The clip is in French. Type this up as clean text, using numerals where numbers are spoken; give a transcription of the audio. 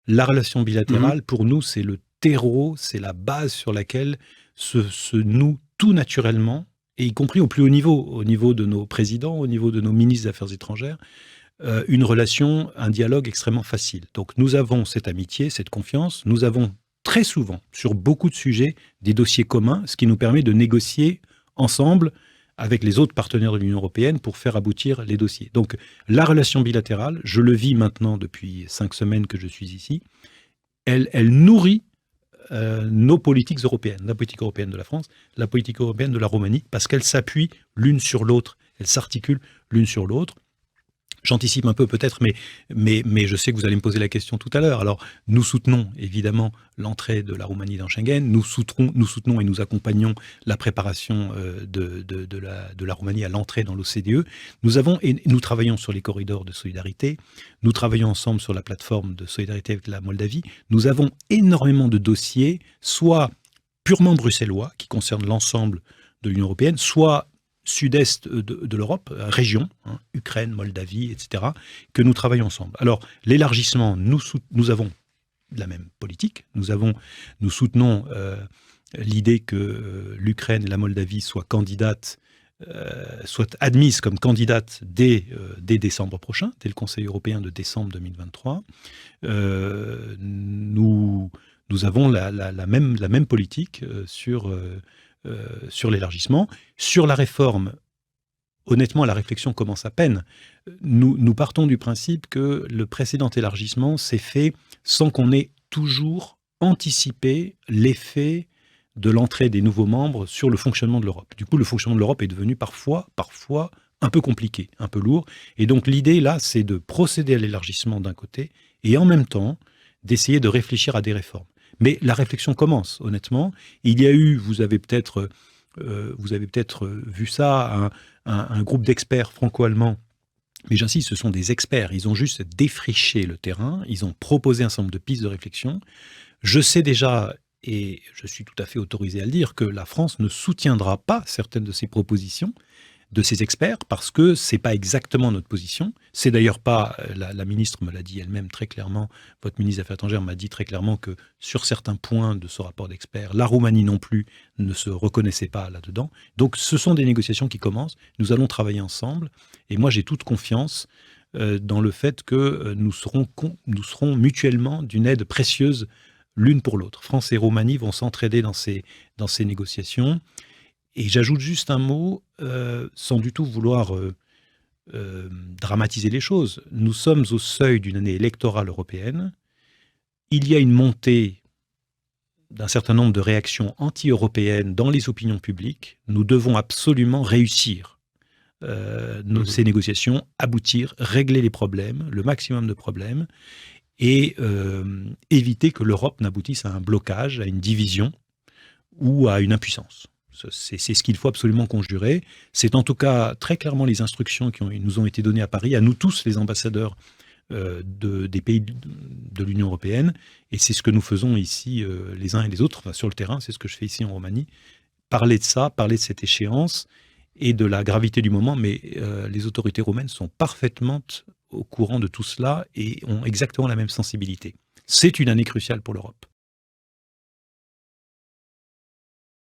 La relation Mhm. bilatérale, pour nous, c'est le terreau, c'est la base sur laquelle se noue tout naturellement, et y compris au niveau de nos présidents, au niveau de nos ministres des Affaires étrangères, une relation, un dialogue extrêmement facile. Donc nous avons cette amitié, cette confiance, nous avons très souvent, sur beaucoup de sujets, des dossiers communs, ce qui nous permet de négocier ensemble avec les autres partenaires de l'Union européenne pour faire aboutir les dossiers. Donc la relation bilatérale, je le vis maintenant depuis 5 semaines que je suis ici, elle nourrit nos politiques européennes, la politique européenne de la France, la politique européenne de la Roumanie, parce qu'elles s'appuient l'une sur l'autre, elles s'articulent l'une sur l'autre. J'anticipe un peu peut-être, mais je sais que vous allez me poser la question tout à l'heure. Alors, nous soutenons évidemment l'entrée de la Roumanie dans Schengen, nous soutenons et nous accompagnons la préparation de la Roumanie à l'entrée dans l'OCDE. Nous travaillons sur les corridors de solidarité, nous travaillons ensemble sur la plateforme de solidarité avec la Moldavie. Nous avons énormément de dossiers, soit purement bruxellois, qui concernent l'ensemble de l'Union européenne, soit sud-est de l'Europe, région, hein, Ukraine, Moldavie, etc., que nous travaillons ensemble. Alors, l'élargissement, nous avons la même politique, nous soutenons l'idée que l'Ukraine et la Moldavie soient candidates, soient admises comme candidates dès décembre prochain, dès le Conseil européen de décembre 2023. Nous avons la même politique sur l'élargissement. Sur la réforme, honnêtement, la réflexion commence à peine. Nous partons du principe que le précédent élargissement s'est fait sans qu'on ait toujours anticipé l'effet de l'entrée des nouveaux membres sur le fonctionnement de l'Europe. Du coup, le fonctionnement de l'Europe est devenu parfois un peu compliqué, un peu lourd. Et donc l'idée, là, c'est de procéder à l'élargissement d'un côté et en même temps d'essayer de réfléchir à des réformes. Mais la réflexion commence, honnêtement. Il y a eu, vous avez peut-être vu ça, un groupe d'experts franco-allemands, mais j'insiste, ce sont des experts. Ils ont juste défriché le terrain, ils ont proposé un certain nombre de pistes de réflexion. Je sais déjà, et je suis tout à fait autorisé à le dire, que la France ne soutiendra pas certaines de ces propositions de ces experts parce que c'est pas exactement notre position. C'est d'ailleurs pas, la ministre me l'a dit elle-même très clairement, votre ministre des Affaires étrangères m'a dit très clairement que sur certains points de ce rapport d'experts, la Roumanie non plus ne se reconnaissait pas là-dedans. Donc ce sont des négociations qui commencent, nous allons travailler ensemble et moi j'ai toute confiance dans le fait que nous serons mutuellement d'une aide précieuse l'une pour l'autre. France et Roumanie vont s'entraider dans ces négociations. Et j'ajoute juste un mot, sans du tout vouloir dramatiser les choses. Nous sommes au seuil d'une année électorale européenne. Il y a une montée d'un certain nombre de réactions anti-européennes dans les opinions publiques. Nous devons absolument réussir Mhm. ces négociations, aboutir, régler les problèmes, le maximum de problèmes, et éviter que l'Europe n'aboutisse à un blocage, à une division ou à une impuissance. C'est ce qu'il faut absolument conjurer. C'est en tout cas très clairement les instructions qui nous ont été données à Paris, à nous tous les ambassadeurs des pays de l'Union européenne, et c'est ce que nous faisons ici les uns et les autres, enfin, sur le terrain, c'est ce que je fais ici en Roumanie, parler de ça, parler de cette échéance et de la gravité du moment, mais les autorités roumaines sont parfaitement au courant de tout cela et ont exactement la même sensibilité. C'est une année cruciale pour l'Europe.